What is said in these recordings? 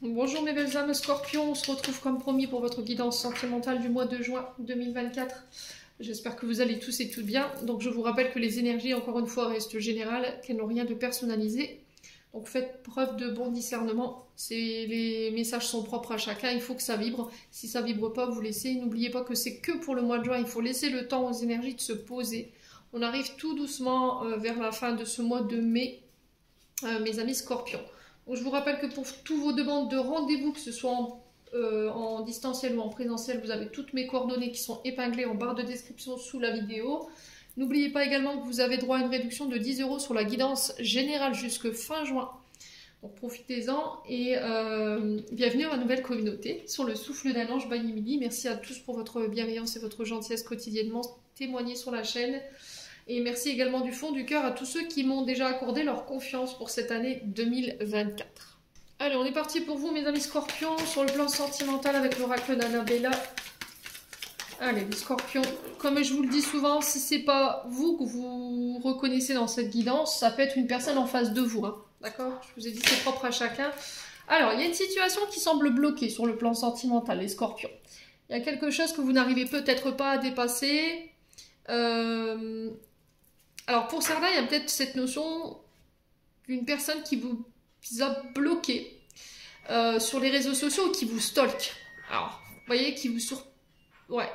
Bonjour mes belles âmes scorpions, on se retrouve comme promis pour votre guidance sentimentale du mois de juin 2024. J'espère que vous allez tous et toutes bien. Donc je vous rappelle que les énergies, encore une fois, restent générales, qu'elles n'ont rien de personnalisé. Donc faites preuve de bon discernement. Les messages sont propres à chacun, il faut que ça vibre. Si ça vibre pas, vous laissez. N'oubliez pas que c'est que pour le mois de juin, il faut laisser le temps aux énergies de se poser. On arrive tout doucement vers la fin de ce mois de mai, mes amis scorpions. Donc, je vous rappelle que pour toutes vos demandes de rendez-vous, que ce soit en distanciel ou en présentiel, vous avez toutes mes coordonnées qui sont épinglées en barre de description sous la vidéo. N'oubliez pas également que vous avez droit à une réduction de 10 € sur la guidance générale jusque fin juin. Donc profitez-en et bienvenue à ma nouvelle communauté sur le souffle d'un ange by Emily. Merci à tous pour votre bienveillance et votre gentillesse quotidiennement témoignée sur la chaîne. Et merci également du fond du cœur à tous ceux qui m'ont déjà accordé leur confiance pour cette année 2024. Allez, on est parti pour vous, mes amis scorpions, sur le plan sentimental avec l'oracle d'Annabella. Allez, les scorpions, comme je vous le dis souvent, si c'est pas vous que vous reconnaissez dans cette guidance, ça peut être une personne en face de vous. Hein. D'accord? Je vous ai dit, c'est propre à chacun. Alors, il y a une situation qui semble bloquée sur le plan sentimental, les scorpions. Il y a quelque chose que vous n'arrivez peut-être pas à dépasser. Alors pour certains, il y a peut-être cette notion d'une personne qui vous a bloqué sur les réseaux sociaux ou qui vous stalk. Alors, vous voyez, qui vous Ouais.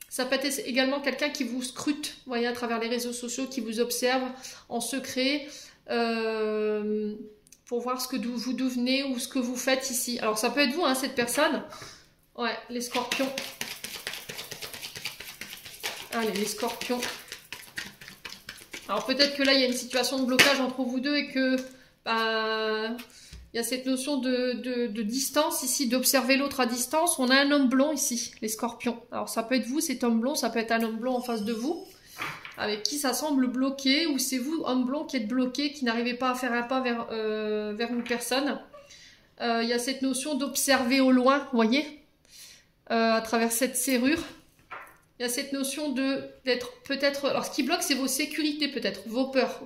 Ça peut être également quelqu'un qui vous scrute, vous voyez, à travers les réseaux sociaux, qui vous observe en secret pour voir ce que vous devenez ou ce que vous faites ici. Alors ça peut être vous, hein, cette personne. Ouais, les scorpions. Allez, les scorpions. Alors peut-être que là, il y a une situation de blocage entre vous deux et que il y a cette notion de distance ici, d'observer l'autre à distance. On a un homme blond ici, les scorpions. Alors ça peut être vous, cet homme blond, ça peut être un homme blond en face de vous, avec qui ça semble bloqué, ou c'est vous, homme blond, qui êtes bloqué, qui n'arrivez pas à faire un pas vers une personne. Il y a cette notion d'observer au loin, vous voyez, à travers cette serrure. Il y a cette notion d'être peut-être... Alors, ce qui bloque, c'est vos sécurités, peut-être, vos peurs.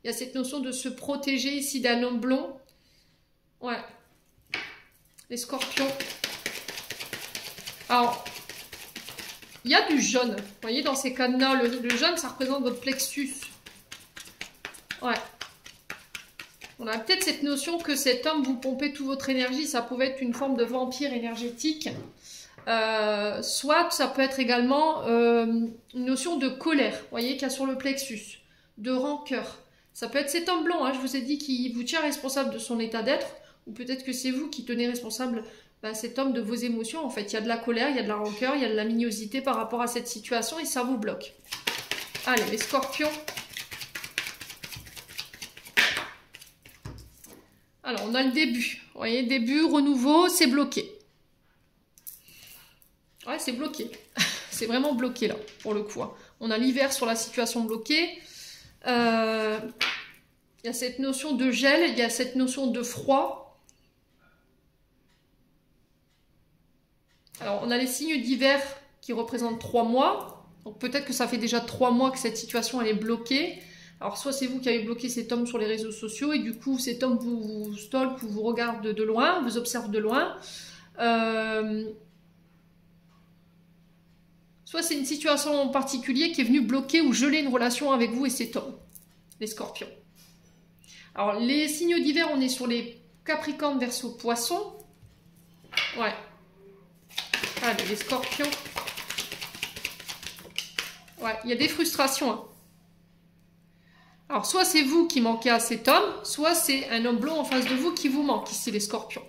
Il y a cette notion de se protéger ici d'un homme blond. Ouais. Les scorpions. Alors, il y a du jaune. Vous voyez, dans ces cadenas, le jaune, ça représente votre plexus. Ouais. On a peut-être cette notion que cet homme vous pompait toute votre énergie. Ça pouvait être une forme de vampire énergétique. Soit ça peut être également une notion de colère, vous voyez, qu'il y a sur le plexus, de rancœur. Ça peut être cet homme blanc, hein, je vous ai dit, qui vous tient responsable de son état d'être, ou peut-être que c'est vous qui tenez responsable cet homme de vos émotions. En fait, il y a de la colère, il y a de la rancœur, il y a de la mignosité par rapport à cette situation et ça vous bloque. Allez, les scorpions. Alors, on a le début. Vous voyez, début, renouveau, c'est bloqué. Ouais, c'est bloqué. C'est vraiment bloqué là, pour le coup. Hein. On a l'hiver sur la situation bloquée. Il y a cette notion de gel, il y a cette notion de froid. Alors, on a les signes d'hiver qui représentent 3 mois. Donc, peut-être que ça fait déjà 3 mois que cette situation, elle est bloquée. Alors, soit c'est vous qui avez bloqué cet homme sur les réseaux sociaux et du coup, cet homme vous stalk, vous regarde de loin, vous observe de loin. Soit c'est une situation en particulier qui est venue bloquer ou geler une relation avec vous et cet homme, les scorpions. Alors, les signes d'hiver, on est sur les capricornes, verseau, poissons. Ouais. Allez, les scorpions. Ouais, il y a des frustrations. Hein. Alors, soit c'est vous qui manquez à cet homme, soit c'est un homme blond en face de vous qui vous manque, ici, les scorpions.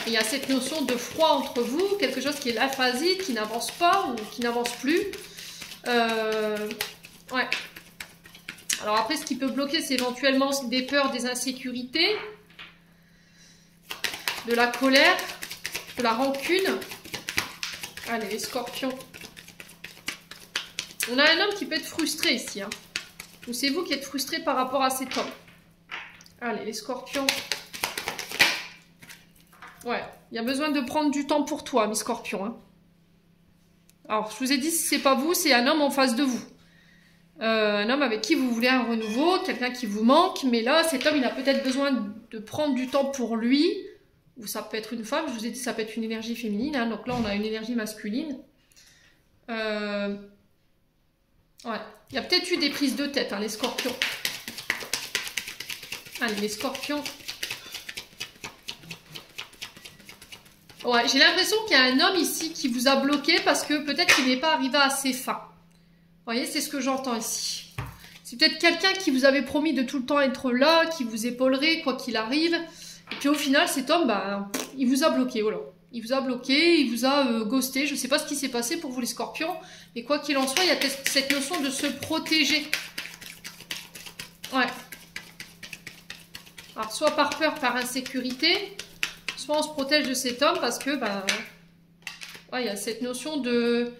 Il y a cette notion de froid entre vous, quelque chose qui est l'aphasite, qui n'avance pas ou qui n'avance plus. Ouais. Alors après, ce qui peut bloquer, c'est éventuellement des peurs, des insécurités, de la colère, de la rancune. Allez, les scorpions. On a un homme qui peut être frustré ici. Hein. Ou c'est vous qui êtes frustré par rapport à cet homme. Allez, les scorpions. Ouais, il y a besoin de prendre du temps pour toi, mes scorpions. Hein. Alors, je vous ai dit, si c'est pas vous, c'est un homme en face de vous. Un homme avec qui vous voulez un renouveau, quelqu'un qui vous manque, mais là, cet homme, il a peut-être besoin de prendre du temps pour lui, ou ça peut être une femme, je vous ai dit, ça peut être une énergie féminine, hein, donc là, on a une énergie masculine. Ouais, il y a peut-être eu des prises de tête, hein, les scorpions. Allez, les scorpions. Ouais, j'ai l'impression qu'il y a un homme ici qui vous a bloqué parce que peut-être qu'il n'est pas arrivé à ses fins. Vous voyez, c'est ce que j'entends ici. C'est peut-être quelqu'un qui vous avait promis de tout le temps être là, qui vous épaulerait, quoi qu'il arrive. Et puis au final, cet homme, bah, il vous a bloqué, voilà. Il vous a bloqué, il vous a ghosté. Je ne sais pas ce qui s'est passé pour vous les scorpions. Mais quoi qu'il en soit, il y a cette notion de se protéger. Ouais. Alors, soit par peur, par insécurité, soit on se protège de cet homme parce que, bah, ouais, il y a cette notion de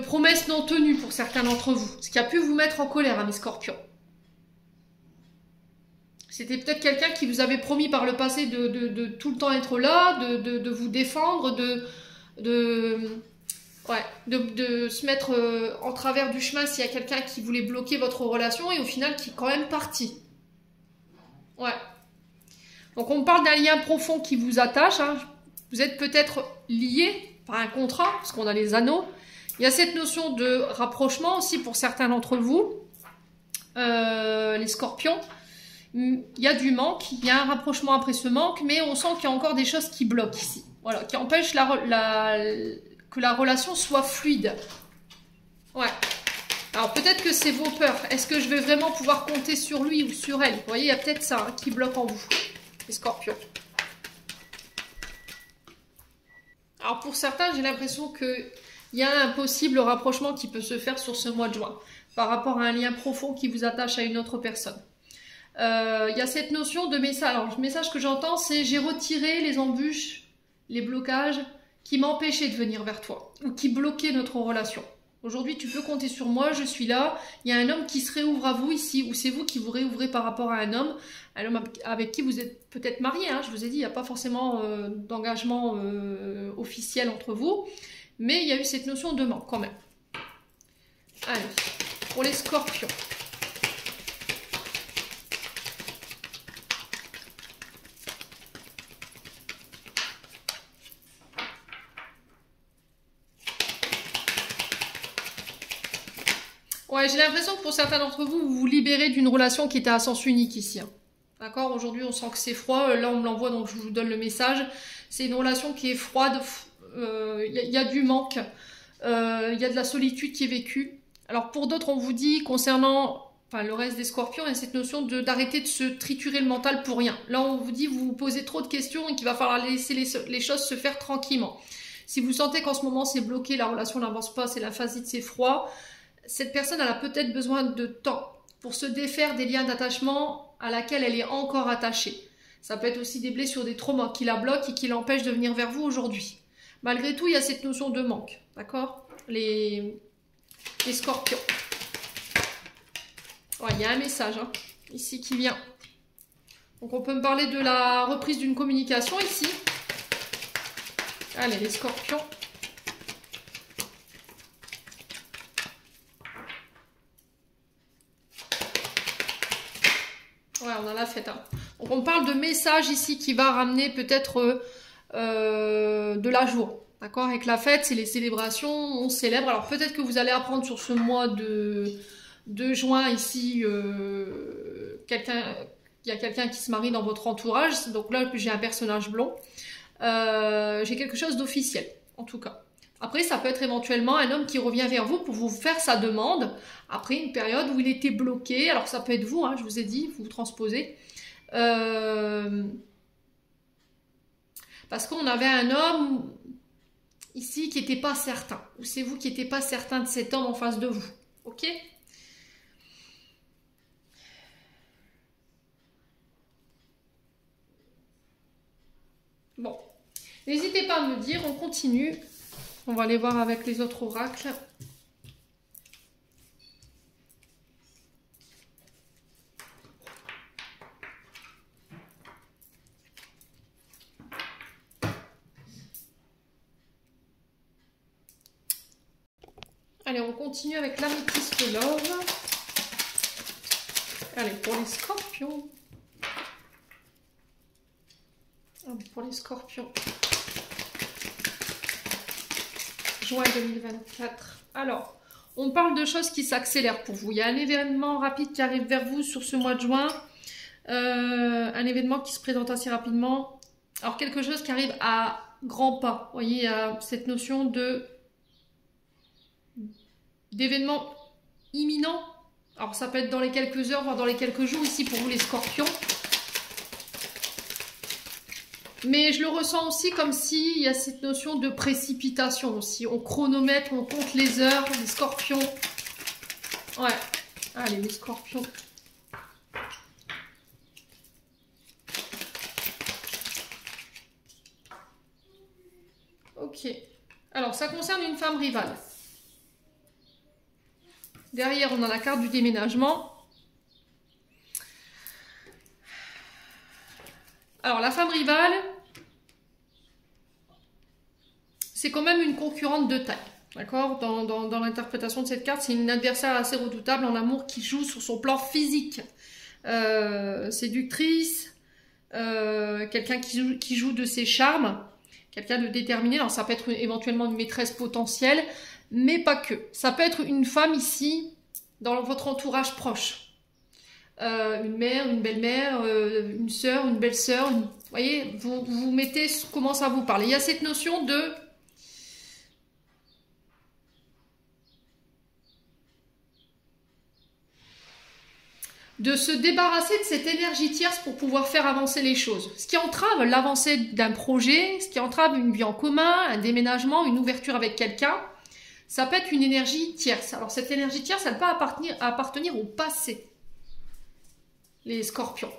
promesses non tenues pour certains d'entre vous. Ce qui a pu vous mettre en colère, hein, mes scorpions. C'était peut-être quelqu'un qui vous avait promis par le passé de tout le temps être là, de vous défendre, de se mettre en travers du chemin s'il y a quelqu'un qui voulait bloquer votre relation et au final qui est quand même parti. Ouais. Donc on parle d'un lien profond qui vous attache. Hein. Vous êtes peut-être liés par un contrat, parce qu'on a les anneaux. Il y a cette notion de rapprochement aussi pour certains d'entre vous, les scorpions. Il y a du manque, il y a un rapprochement après ce manque, mais on sent qu'il y a encore des choses qui bloquent ici. Voilà, qui empêchent que la relation soit fluide. Ouais. Alors peut-être que c'est vos peurs. Est-ce que je vais vraiment pouvoir compter sur lui ou sur elle? Vous voyez, il y a peut-être ça, hein, qui bloque en vous, les scorpions. Alors pour certains, j'ai l'impression qu'il y a un possible rapprochement qui peut se faire sur ce mois de juin, par rapport à un lien profond qui vous attache à une autre personne. Il y a cette notion de message. Alors le message que j'entends, c'est j'ai retiré les embûches, les blocages qui m'empêchaient de venir vers toi, ou qui bloquaient notre relation. Aujourd'hui, tu peux compter sur moi, je suis là. Il y a un homme qui se réouvre à vous ici, ou c'est vous qui vous réouvrez par rapport à un homme avec qui vous êtes peut-être marié. Hein, je vous ai dit, il n'y a pas forcément d'engagement officiel entre vous, mais il y a eu cette notion de manque quand même. Allez, pour les scorpions. Ouais, j'ai l'impression que pour certains d'entre vous, vous vous libérez d'une relation qui était à sens unique ici. Hein. D'accord? Aujourd'hui, on sent que c'est froid. Là, on me l'envoie, donc je vous donne le message. C'est une relation qui est froide. Y a du manque. Il y a de la solitude qui est vécue. Alors, pour d'autres, on vous dit, concernant le reste des scorpions, il y a cette notion d'arrêter de se triturer le mental pour rien. Là, on vous dit, vous vous posez trop de questions et qu'il va falloir laisser les choses se faire tranquillement. Si vous sentez qu'en ce moment, c'est bloqué, la relation n'avance pas, c'est la phasite, c'est froid, cette personne elle a peut-être besoin de temps pour se défaire des liens d'attachement à laquelle elle est encore attachée. Ça peut être aussi des blessures, des traumas qui la bloquent et qui l'empêchent de venir vers vous aujourd'hui. Malgré tout, il y a cette notion de manque, d'accord? Les scorpions. Ouais, il y a un message hein, ici qui vient. Donc on peut me parler de la reprise d'une communication ici. Allez, les scorpions. Ouais, on a la fête. Hein. Donc on parle de message ici qui va ramener peut-être de la joie. D'accord? Avec la fête, c'est les célébrations, on célèbre. Alors peut-être que vous allez apprendre sur ce mois de juin ici, il y a quelqu'un qui se marie dans votre entourage. Donc là, j'ai un personnage blond. J'ai quelque chose d'officiel, en tout cas. Après, ça peut être éventuellement un homme qui revient vers vous pour vous faire sa demande après une période où il était bloqué. Alors ça peut être vous, hein, je vous ai dit, vous transposez. Parce qu'on avait un homme ici qui n'était pas certain. Ou c'est vous qui n'étiez pas certain de cet homme en face de vous. Ok ? Bon. N'hésitez pas à me dire, on continue. On va aller voir avec les autres oracles. Allez, on continue avec l'améthyste love. Allez, pour les scorpions. Allez, pour les scorpions. Juin 2024. Alors, on parle de choses qui s'accélèrent pour vous. Il y a un événement rapide qui arrive vers vous sur ce mois de juin. Un événement qui se présente assez rapidement. Alors, quelque chose qui arrive à grands pas. Vous voyez, il y a cette notion d'événement imminent. Alors, ça peut être dans les quelques heures, voire dans les quelques jours, ici pour vous les scorpions. Mais je le ressens aussi comme s'il y a cette notion de précipitation aussi. On chronomètre, on compte les heures, les scorpions. Ouais, allez, les scorpions. Ok. Alors, ça concerne une femme rivale. Derrière, on a la carte du déménagement. Alors, la femme rivale, c'est quand même une concurrente de taille. D'accord? Dans l'interprétation de cette carte, c'est une adversaire assez redoutable en amour qui joue sur son plan physique. Séductrice, quelqu'un qui joue de ses charmes, quelqu'un de déterminé. Alors, ça peut être éventuellement une maîtresse potentielle, mais pas que. Ça peut être une femme ici, dans votre entourage proche. Une mère, une belle-mère, une sœur, une belle-sœur. Vous voyez, vous mettez comment ça vous parle. Il y a cette notion de se débarrasser de cette énergie tierce pour pouvoir faire avancer les choses. Ce qui entrave l'avancée d'un projet, ce qui entrave une vie en commun, un déménagement, une ouverture avec quelqu'un, ça peut être une énergie tierce. Alors cette énergie tierce, elle peut appartenir au passé. Les scorpions.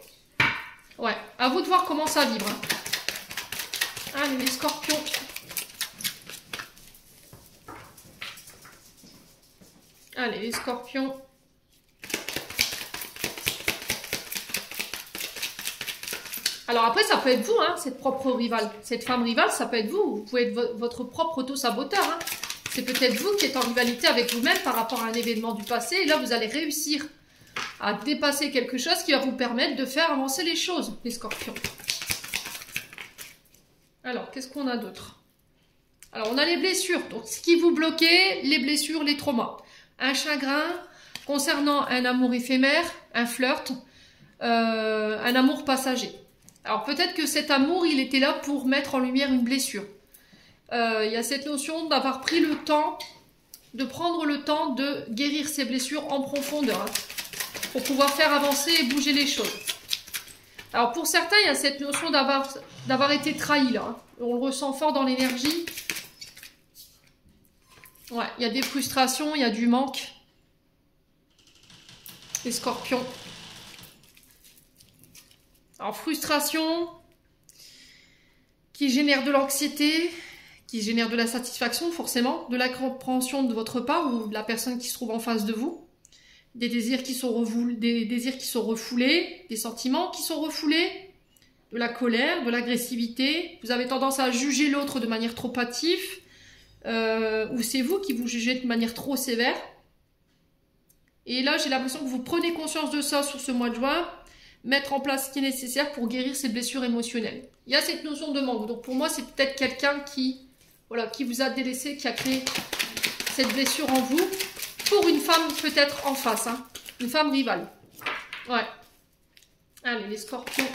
Ouais, à vous de voir comment ça vibre. Hein. Allez, les scorpions. Allez, les scorpions. Alors après, ça peut être vous, hein, cette propre rivale. Cette femme rivale, ça peut être vous. Vous pouvez être votre propre auto-saboteur. Hein. C'est peut-être vous qui êtes en rivalité avec vous-même par rapport à un événement du passé. Et là, vous allez réussir à dépasser quelque chose qui va vous permettre de faire avancer les choses, les scorpions. Alors, qu'est-ce qu'on a d'autre? Alors, on a les blessures. Donc, ce qui vous bloquait, les blessures, les traumas. Un chagrin concernant un amour éphémère, un flirt, un amour passager. Alors, peut-être que cet amour, il était là pour mettre en lumière une blessure. Il y a cette notion d'avoir pris le temps, de prendre le temps de guérir ces blessures en profondeur. Hein, pour pouvoir faire avancer et bouger les choses. Alors pour certains, il y a cette notion d'avoir été trahi là. Hein. On le ressent fort dans l'énergie. Ouais, il y a des frustrations, il y a du manque. Les scorpions. Alors frustration qui génère de l'anxiété, qui génère de la satisfaction forcément, de la compréhension de votre part ou de la personne qui se trouve en face de vous. Des désirs qui sont refoulés, des sentiments qui sont refoulés, de la colère, de l'agressivité. Vous avez tendance à juger l'autre de manière trop hâtive, ou c'est vous qui vous jugez de manière trop sévère. Et là, j'ai l'impression que vous prenez conscience de ça sur ce mois de juin, mettre en place ce qui est nécessaire pour guérir ces blessures émotionnelles. Il y a cette notion de manque. Donc pour moi, c'est peut-être quelqu'un qui vous a délaissé, qui a créé cette blessure en vous. Pour une femme peut-être en face, hein. Une femme rivale. Ouais. Allez, les scorpions.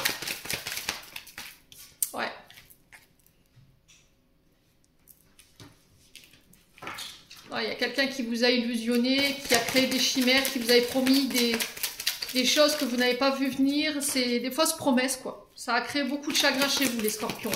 Ouais. Ouais, il y a quelqu'un qui vous a illusionné, qui a créé des chimères, qui vous avait promis des choses que vous n'avez pas vu venir. C'est des fausses promesses, quoi. Ça a créé beaucoup de chagrin chez vous, les scorpions.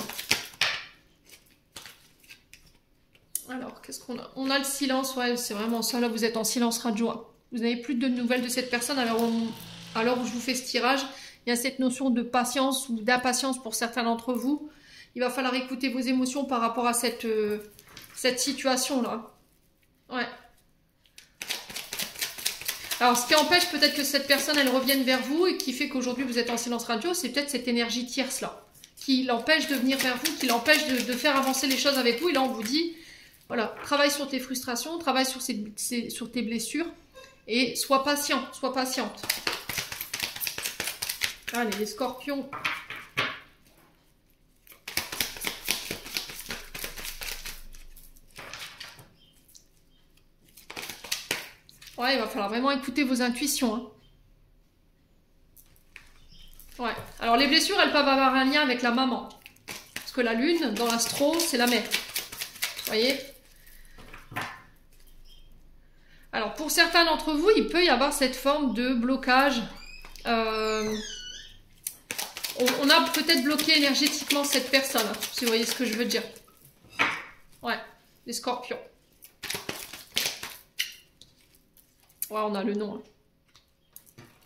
Alors, qu'est-ce qu'on a? On a le silence, ouais, c'est vraiment ça. Là, vous êtes en silence radio. Vous n'avez plus de nouvelles de cette personne. Alors où je vous fais ce tirage, il y a cette notion de patience ou d'impatience pour certains d'entre vous. Il va falloir écouter vos émotions par rapport à cette situation-là. Ouais. Alors, ce qui empêche peut-être que cette personne, elle revienne vers vous et qui fait qu'aujourd'hui, vous êtes en silence radio, c'est peut-être cette énergie tierce-là, qui l'empêche de venir vers vous, qui l'empêche de faire avancer les choses avec vous. Et là, on vous dit... Voilà, travaille sur tes frustrations, travaille sur tes blessures et sois patient, sois patiente. Allez, les scorpions. Ouais, il va falloir vraiment écouter vos intuitions. Hein. Ouais, alors les blessures, elles peuvent avoir un lien avec la maman. Parce que la lune, dans l'astro, c'est la mère. Vous voyez? Alors, pour certains d'entre vous, il peut y avoir cette forme de blocage. On a peut-être bloqué énergétiquement cette personne, hein, si vous voyez ce que je veux dire. Ouais, les scorpions. Ouais, on a le nom. Hein.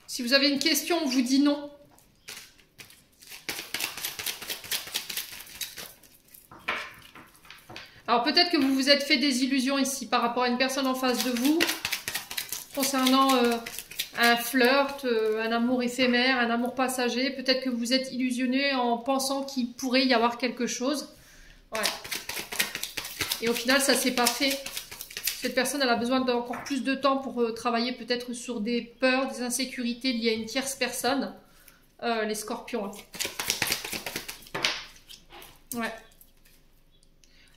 Si vous avez une question, on vous dit non. Alors peut-être que vous vous êtes fait des illusions ici par rapport à une personne en face de vous concernant un flirt, un amour éphémère, un amour passager. Peut-être que vous êtes illusionné en pensant qu'il pourrait y avoir quelque chose. Ouais. Et au final, ça s'est pas fait. Cette personne, elle a besoin d'encore plus de temps pour travailler peut-être sur des peurs, des insécurités liées à une tierce personne. Les scorpions. Hein. Ouais.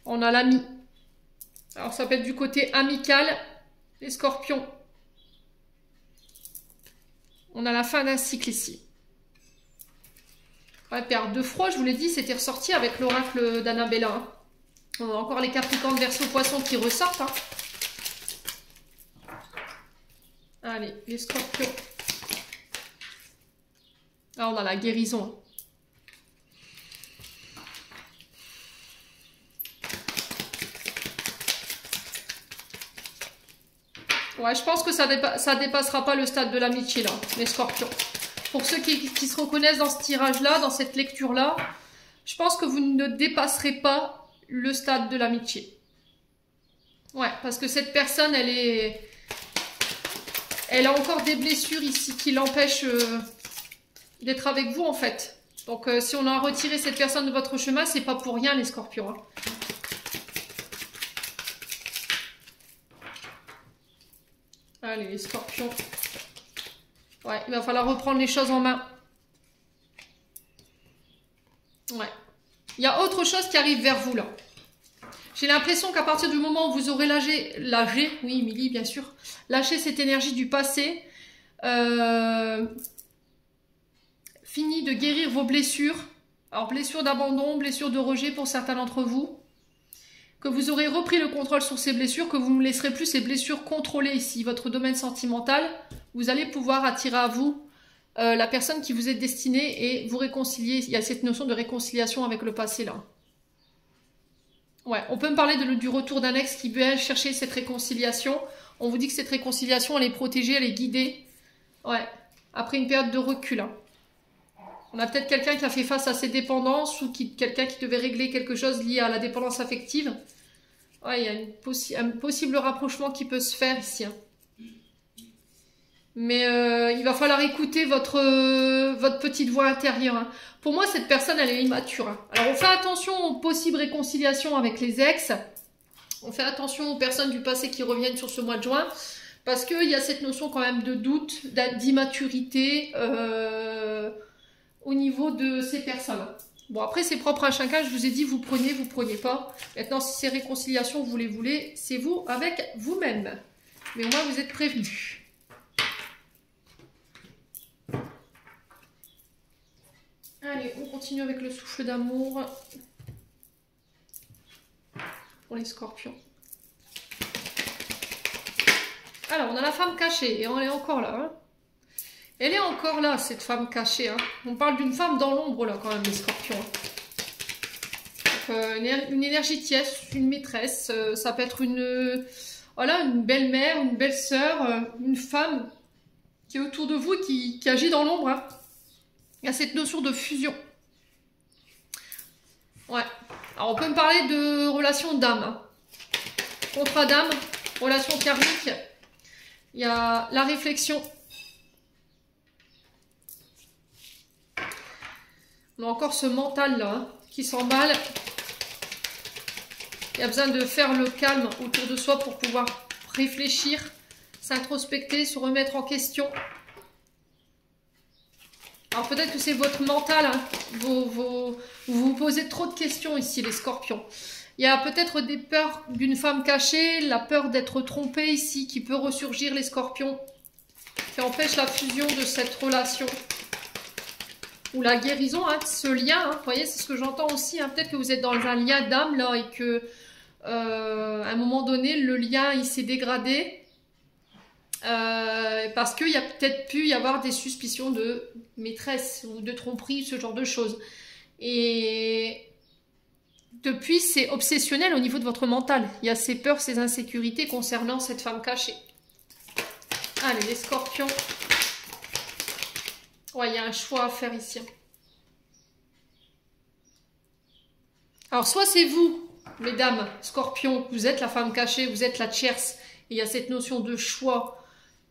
On a l'ami. Alors ça peut être du côté amical, les scorpions. On a la fin d'un cycle ici. Ouais, perte de froid, je vous l'ai dit, c'était ressorti avec l'oracle d'Annabella. Hein. On a encore les Capricornes, Verseau, Poissons qui ressortent. Hein. Allez, les scorpions. Là, on a la guérison. Hein. Ouais, je pense que ça dépassera pas le stade de l'amitié, là, les scorpions. Pour ceux qui se reconnaissent dans ce tirage-là, dans cette lecture-là, je pense que vous ne dépasserez pas le stade de l'amitié. Ouais, parce que cette personne, elle a encore des blessures ici qui l'empêchent d'être avec vous, en fait. Donc, si on a retiré cette personne de votre chemin, c'est pas pour rien, les scorpions. Hein. Allez, les scorpions. Ouais, il va falloir reprendre les choses en main. Ouais. Il y a autre chose qui arrive vers vous, là. J'ai l'impression qu'à partir du moment où vous aurez lâché, oui, Émilie, bien sûr, lâché cette énergie du passé, fini de guérir vos blessures. Alors, blessures d'abandon, blessures de rejet pour certains d'entre vous. Que vous aurez repris le contrôle sur ces blessures, que vous ne laisserez plus ces blessures contrôler ici votre domaine sentimental, vous allez pouvoir attirer à vous la personne qui vous est destinée et vous réconcilier. Il y a cette notion de réconciliation avec le passé là. Ouais, on peut me parler du retour d'un ex qui veut chercher cette réconciliation. On vous dit que cette réconciliation, elle est protégée, elle est guidée. Ouais, après une période de recul. Hein. On a peut-être quelqu'un qui a fait face à ses dépendances ou quelqu'un qui devait régler quelque chose lié à la dépendance affective. Ouais, il y a un possible rapprochement qui peut se faire ici. Hein. Mais il va falloir écouter votre petite voix intérieure. Hein. Pour moi, cette personne, elle est immature. Hein. Alors, on fait attention aux possibles réconciliations avec les ex. On fait attention aux personnes du passé qui reviennent sur ce mois de juin. Parce qu'il y a cette notion quand même de doute, d'immaturité au niveau de ces personnes. Bon, après, c'est propre à chacun. Je vous ai dit, vous prenez pas. Maintenant, si c'est réconciliation, vous les voulez, c'est vous avec vous-même. Mais au moins, vous êtes prévenus. Allez, on continue avec le souffle d'amour pour les scorpions. Alors, on a la femme cachée et on est encore là. Hein. Elle est encore là, cette femme cachée. Hein. On parle d'une femme dans l'ombre, là, quand même, les scorpions. Donc, une énergie tierce, une maîtresse. Ça peut être une belle-mère, une belle-sœur, une femme qui est autour de vous, qui agit dans l'ombre. Hein. Il y a cette notion de fusion. Ouais. Alors, on peut me parler de relation d'âme. Hein. Contrat d'âme, relation karmique. Il y a la réflexion. On a encore ce mental là, hein, qui s'emballe. Il y a besoin de faire le calme autour de soi pour pouvoir réfléchir, s'introspecter, se remettre en question. Alors peut-être que c'est votre mental, hein. Vous vous posez trop de questions ici, les scorpions. Il y a peut-être des peurs d'une femme cachée, la peur d'être trompé ici qui peut ressurgir, les scorpions, qui empêche la fusion de cette relation. Ou la guérison, hein, de ce lien, hein. Vous voyez, c'est ce que j'entends aussi, hein. Peut-être que vous êtes dans un lien d'âme là et que à un moment donné, le lien il s'est dégradé. Parce qu'il y a peut-être pu y avoir des suspicions de maîtresse ou de tromperie, ce genre de choses. Et depuis, c'est obsessionnel au niveau de votre mental. Il y a ces peurs, ces insécurités concernant cette femme cachée. Allez, les scorpions. Ouais, il y a un choix à faire ici. Alors, soit c'est vous, mesdames, scorpions, vous êtes la femme cachée, vous êtes la tierce. Et il y a cette notion de choix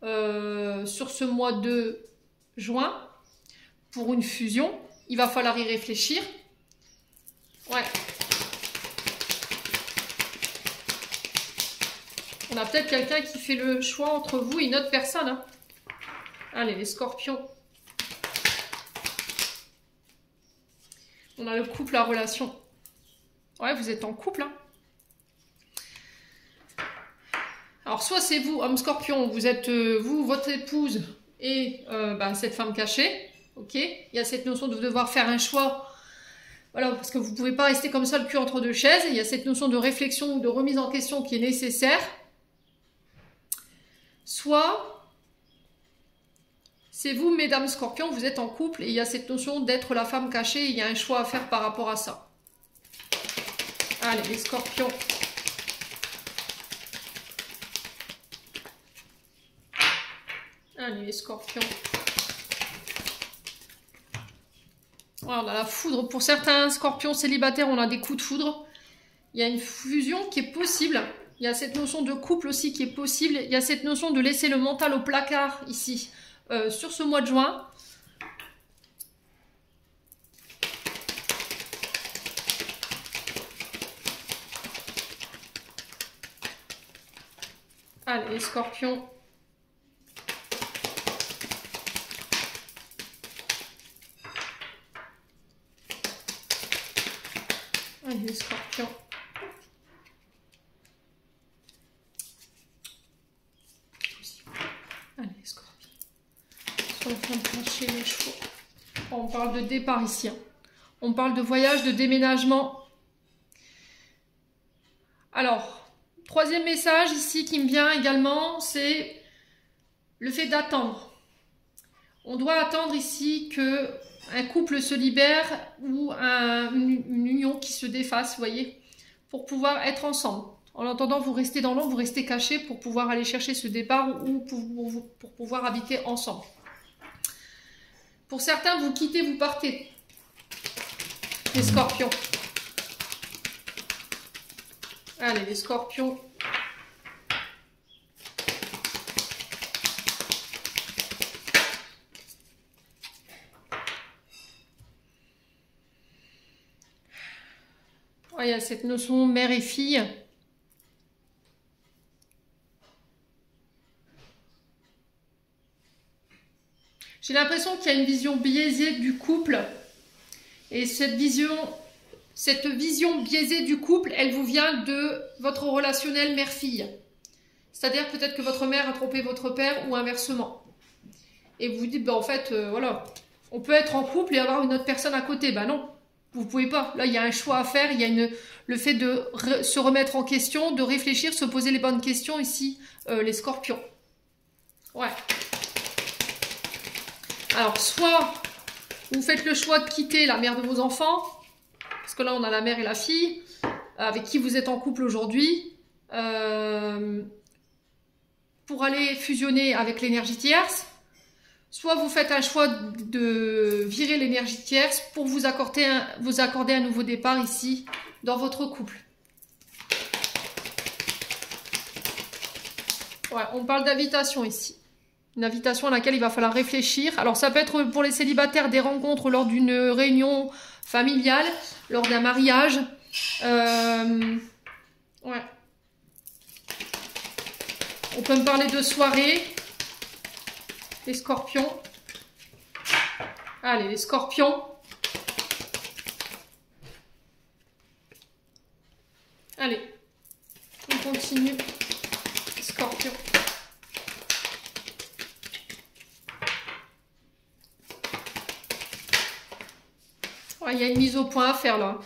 sur ce mois de juin pour une fusion. Il va falloir y réfléchir. Ouais. On a peut-être quelqu'un qui fait le choix entre vous et une autre personne. Hein. Allez, les scorpions. On a le couple, la relation. Ouais, vous êtes en couple. Hein. Alors, soit c'est vous, homme scorpion, vous êtes, vous, votre épouse et cette femme cachée. Ok. Il y a cette notion de devoir faire un choix. Voilà, parce que vous ne pouvez pas rester comme ça le cul entre deux chaises. Il y a cette notion de réflexion ou de remise en question qui est nécessaire. Soit, c'est vous, mesdames scorpions, vous êtes en couple et il y a cette notion d'être la femme cachée. Il y a un choix à faire par rapport à ça. Allez, les scorpions. Allez, les scorpions. Ouais, on a la foudre. Pour certains scorpions célibataires, on a des coups de foudre. Il y a une fusion qui est possible. Il y a cette notion de couple aussi qui est possible. Il y a cette notion de laisser le mental au placard ici, sur ce mois de juin. Allez, les scorpions. Allez, les scorpions. Allez, les scorpions. Sur le fond de plancher, les chevaux. On parle de départ ici. Hein. On parle de voyage, de déménagement. Alors, troisième message ici qui me vient également, c'est le fait d'attendre. On doit attendre ici que un couple se libère ou une union qui se défasse, vous voyez, pour pouvoir être ensemble. En attendant, vous restez dans l'ombre, vous restez cachés pour pouvoir aller chercher ce départ ou pour pouvoir habiter ensemble. Pour certains, vous quittez, vous partez. Les scorpions. Allez, les scorpions. Il y a cette notion mère et fille. J'ai l'impression qu'il y a une vision biaisée du couple. Et cette vision biaisée du couple, elle vous vient de votre relationnel mère-fille. C'est-à-dire peut-être que votre mère a trompé votre père ou inversement. Et vous vous dites, en fait, voilà, on peut être en couple et avoir une autre personne à côté. Ben non. Vous ne pouvez pas. Là, il y a un choix à faire. Il y a le fait de se remettre en question, de réfléchir, se poser les bonnes questions ici, les scorpions. Ouais. Alors, soit vous faites le choix de quitter la mère de vos enfants, parce que là, on a la mère et la fille, avec qui vous êtes en couple aujourd'hui, pour aller fusionner avec l'énergie tierce. Soit vous faites un choix de virer l'énergie tierce pour vous accorder un nouveau départ ici, dans votre couple. Ouais, on parle d'invitation ici. Une invitation à laquelle il va falloir réfléchir. Alors ça peut être pour les célibataires des rencontres lors d'une réunion familiale, lors d'un mariage. Ouais. On peut me parler de soirée. Les scorpions. Allez, les scorpions. Allez, on continue. Scorpion. Ouais, il y a une mise au point à faire là.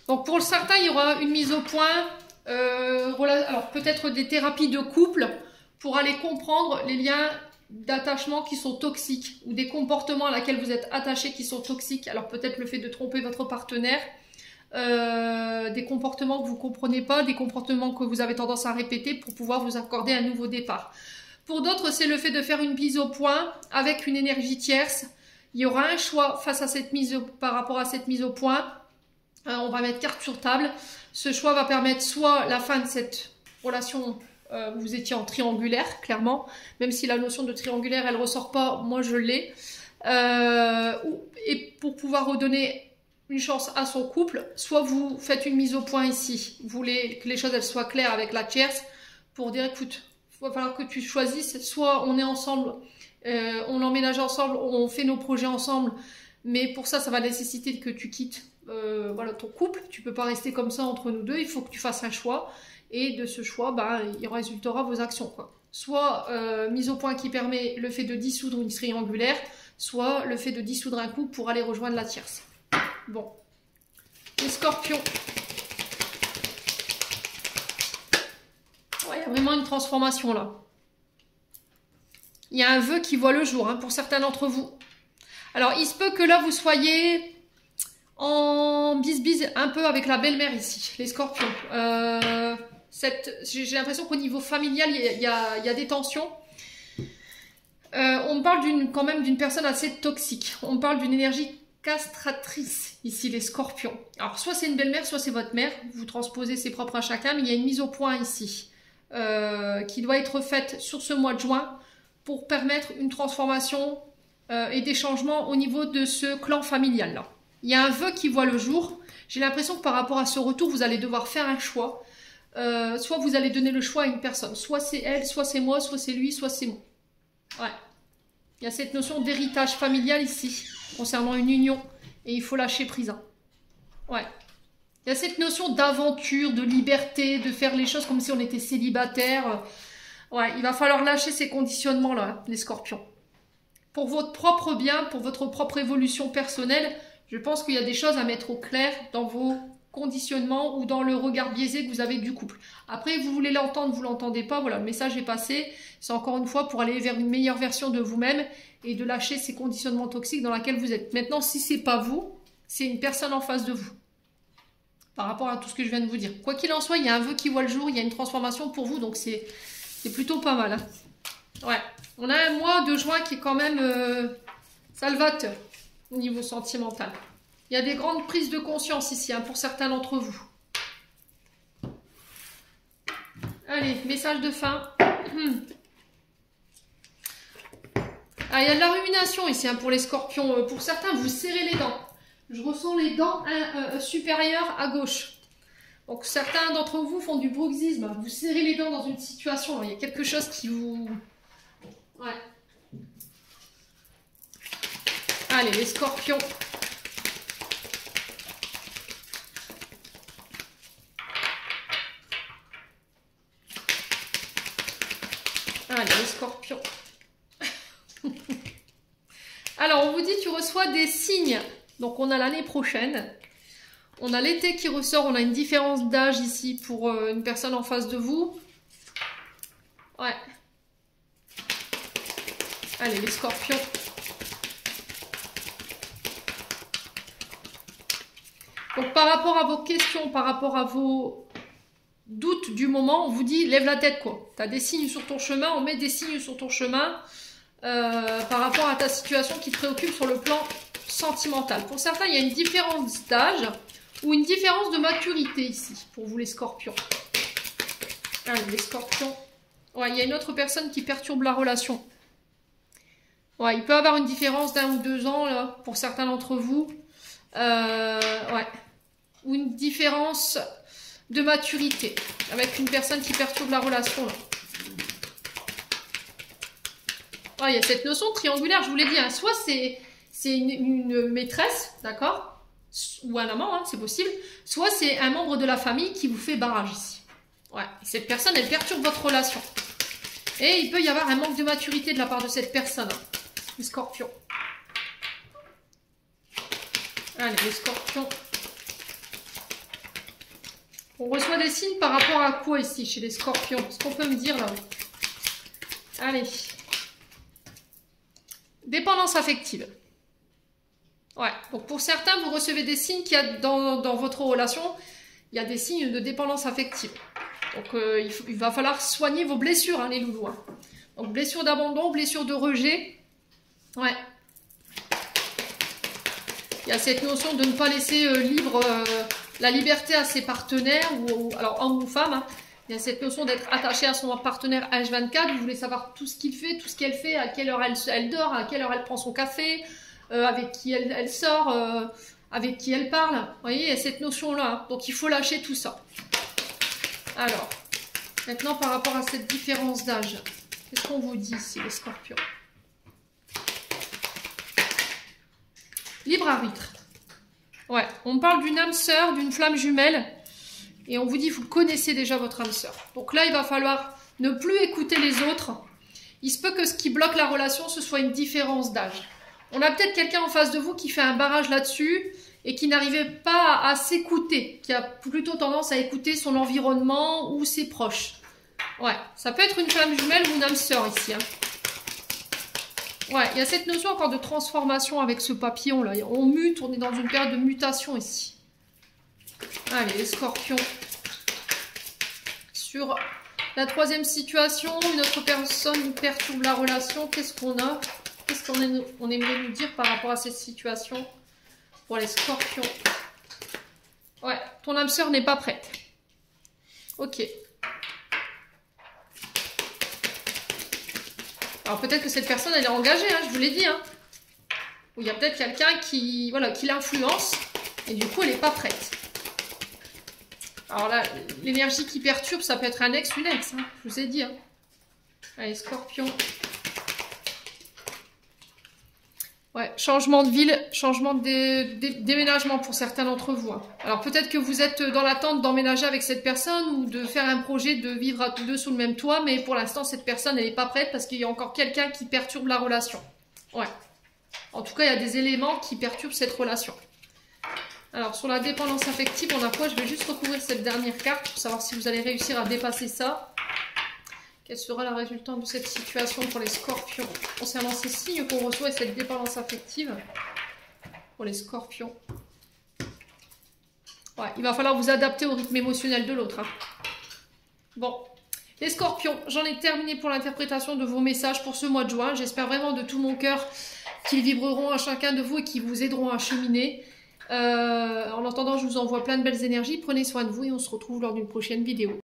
Donc pour certains, il y aura une mise au point. Alors peut-être des thérapies de couple pour aller comprendre les liens d'attachement qui sont toxiques ou des comportements à laquelle vous êtes attaché qui sont toxiques. Alors peut-être le fait de tromper votre partenaire, des comportements que vous ne comprenez pas, des comportements que vous avez tendance à répéter pour pouvoir vous accorder un nouveau départ. Pour d'autres, c'est le fait de faire une mise au point avec une énergie tierce. Il y aura un choix face à cette par rapport à cette mise au point. On va mettre carte sur table. Ce choix va permettre soit la fin de cette relation où vous étiez en triangulaire, clairement, même si la notion de triangulaire, elle ne ressort pas, moi je l'ai. Et pour pouvoir redonner une chance à son couple, soit vous faites une mise au point ici. Vous voulez que les choses elles soient claires avec la tierce pour dire, écoute, il va falloir que tu choisisses, soit on est ensemble, on emménage ensemble, on fait nos projets ensemble, mais pour ça, ça va nécessiter que tu quittes voilà, ton couple. Tu peux pas rester comme ça entre nous deux, il faut que tu fasses un choix, et de ce choix, bah, il résultera vos actions, quoi. Soit mise au point qui permet le fait de dissoudre une triangulaire, soit le fait de dissoudre un couple pour aller rejoindre la tierce. Bon, les scorpions. Ouais, il y a vraiment une transformation là. Il y a un vœu qui voit le jour hein, pour certains d'entre vous. Alors, il se peut que là, vous soyez en bise-bise un peu avec la belle-mère ici, les scorpions. J'ai l'impression qu'au niveau familial, il y a des tensions. On me parle quand même d'une personne assez toxique. On me parle d'une énergie castratrice ici, les scorpions. Alors, soit c'est une belle-mère, soit c'est votre mère. Vous transposez ses propres à chacun, mais il y a une mise au point ici qui doit être faite sur ce mois de juin pour permettre une transformation et des changements au niveau de ce clan familial là. Il y a un vœu qui voit le jour. J'ai l'impression que par rapport à ce retour, vous allez devoir faire un choix. Soit vous allez donner le choix à une personne. Soit c'est elle, soit c'est moi, soit c'est lui, soit c'est moi. Ouais. Il y a cette notion d'héritage familial ici, concernant une union. Et il faut lâcher prise. Hein. Ouais. Il y a cette notion d'aventure, de liberté, de faire les choses comme si on était célibataire. Ouais, il va falloir lâcher ces conditionnements-là, hein, les scorpions. Pour votre propre bien, pour votre propre évolution personnelle, je pense qu'il y a des choses à mettre au clair dans vos conditionnements ou dans le regard biaisé que vous avez du couple. Après, vous voulez l'entendre, vous l'entendez pas, voilà, le message est passé. C'est encore une fois pour aller vers une meilleure version de vous-même et de lâcher ces conditionnements toxiques dans lesquels vous êtes. Maintenant, si c'est pas vous, c'est une personne en face de vous. Par rapport à tout ce que je viens de vous dire. Quoi qu'il en soit, il y a un vœu qui voit le jour, il y a une transformation pour vous, donc c'est plutôt pas mal. Hein. Ouais. On a un mois de juin qui est quand même salvateur au niveau sentimental. Il y a des grandes prises de conscience ici hein, pour certains d'entre vous. Allez, message de fin. Ah, il y a de la rumination ici hein, pour les scorpions. Pour certains, vous serrez les dents. Je ressens les dents supérieures à gauche. Donc certains d'entre vous font du bruxisme. Vous serrez les dents dans une situation. Il y a quelque chose qui vous... Ouais. Allez, les scorpions. Allez, les scorpions. Alors, on vous dit, tu reçois des signes. Donc, on a l'année prochaine. On a l'été qui ressort. On a une différence d'âge ici pour une personne en face de vous. Ouais. Allez, les scorpions. Donc, par rapport à vos questions, par rapport à vos doutes du moment, on vous dit, lève la tête, quoi. Tu as des signes sur ton chemin, on met des signes sur ton chemin par rapport à ta situation qui te préoccupe sur le plan sentimental. Pour certains, il y a une différence d'âge ou une différence de maturité ici, pour vous les scorpions. Allez, les scorpions. Ouais, il y a une autre personne qui perturbe la relation. Ouais, il peut y avoir une différence d'1 ou 2 ans, là, pour certains d'entre vous. Ouais. Ou une différence de maturité avec une personne qui perturbe la relation là. Ah, il y a cette notion triangulaire, je vous l'ai dit, hein. Soit c'est une maîtresse, d'accord, ou un amant, hein, c'est possible, soit c'est un membre de la famille qui vous fait barrage ici. Ouais, cette personne, elle perturbe votre relation. Et il peut y avoir un manque de maturité de la part de cette personne, hein. Les scorpions. Allez, les scorpions. On reçoit des signes par rapport à quoi ici, chez les scorpions? Ce qu'on peut me dire là? Allez. Dépendance affective. Ouais, donc pour certains, vous recevez des signes qu'il y a dans votre relation, il y a des signes de dépendance affective. Donc il va falloir soigner vos blessures, hein, les loulous. Hein. Donc blessures d'abandon, blessures de rejet. Ouais. Il y a cette notion de ne pas laisser la liberté à ses partenaires, alors homme ou femme. Hein. Il y a cette notion d'être attaché à son partenaire H24. Vous voulez savoir tout ce qu'il fait, tout ce qu'elle fait, à quelle heure elle dort, à quelle heure elle prend son café, avec qui elle sort, avec qui elle parle. Vous voyez, il y a cette notion-là. Hein. Donc il faut lâcher tout ça. Alors, maintenant par rapport à cette différence d'âge, qu'est-ce qu'on vous dit ici, les scorpions? Libre arbitre. Ouais, on parle d'une âme sœur, d'une flamme jumelle. Et on vous dit, vous connaissez déjà votre âme sœur. Donc là, il va falloir ne plus écouter les autres. Il se peut que ce qui bloque la relation, ce soit une différence d'âge. On a peut-être quelqu'un en face de vous qui fait un barrage là-dessus et qui n'arrivait pas à s'écouter, qui a plutôt tendance à écouter son environnement ou ses proches. Ouais, ça peut être une flamme jumelle ou une âme sœur ici. Hein. Ouais, il y a cette notion encore de transformation avec ce papillon-là. On mute, on est dans une période de mutation ici. Allez, les scorpions. Sur la troisième situation, une autre personne perturbe la relation. Qu'est-ce qu'on a? Qu'est-ce qu'on aimerait nous dire par rapport à cette situation pour les scorpions? Ouais, ton âme sœur n'est pas prête. Ok. Alors peut-être que cette personne, elle est engagée, hein, je vous l'ai dit. Hein. Ou il y a peut-être quelqu'un qui l'influence et du coup, elle n'est pas prête. Alors là, l'énergie qui perturbe, ça peut être un ex, une ex, hein, je vous ai dit. Hein. Allez, scorpion. Ouais, changement de ville, changement de déménagement pour certains d'entre vous. Hein. Alors peut-être que vous êtes dans l'attente d'emménager avec cette personne ou de faire un projet de vivre à tous deux sous le même toit, mais pour l'instant, cette personne, elle n'est pas prête parce qu'il y a encore quelqu'un qui perturbe la relation. Ouais. En tout cas, il y a des éléments qui perturbent cette relation. Alors, sur la dépendance affective, on a quoi? Je vais juste recouvrir cette dernière carte pour savoir si vous allez réussir à dépasser ça. Quelle sera la résultante de cette situation pour les scorpions concernant ces signes qu'on reçoit et cette dépendance affective pour les scorpions? Ouais, il va falloir vous adapter au rythme émotionnel de l'autre. Hein. Bon, les scorpions, j'en ai terminé pour l'interprétation de vos messages pour ce mois de juin. J'espère vraiment de tout mon cœur qu'ils vibreront à chacun de vous et qu'ils vous aideront à cheminer. En attendant, je vous envoie plein de belles énergies. Prenez soin de vous et on se retrouve lors d'une prochaine vidéo.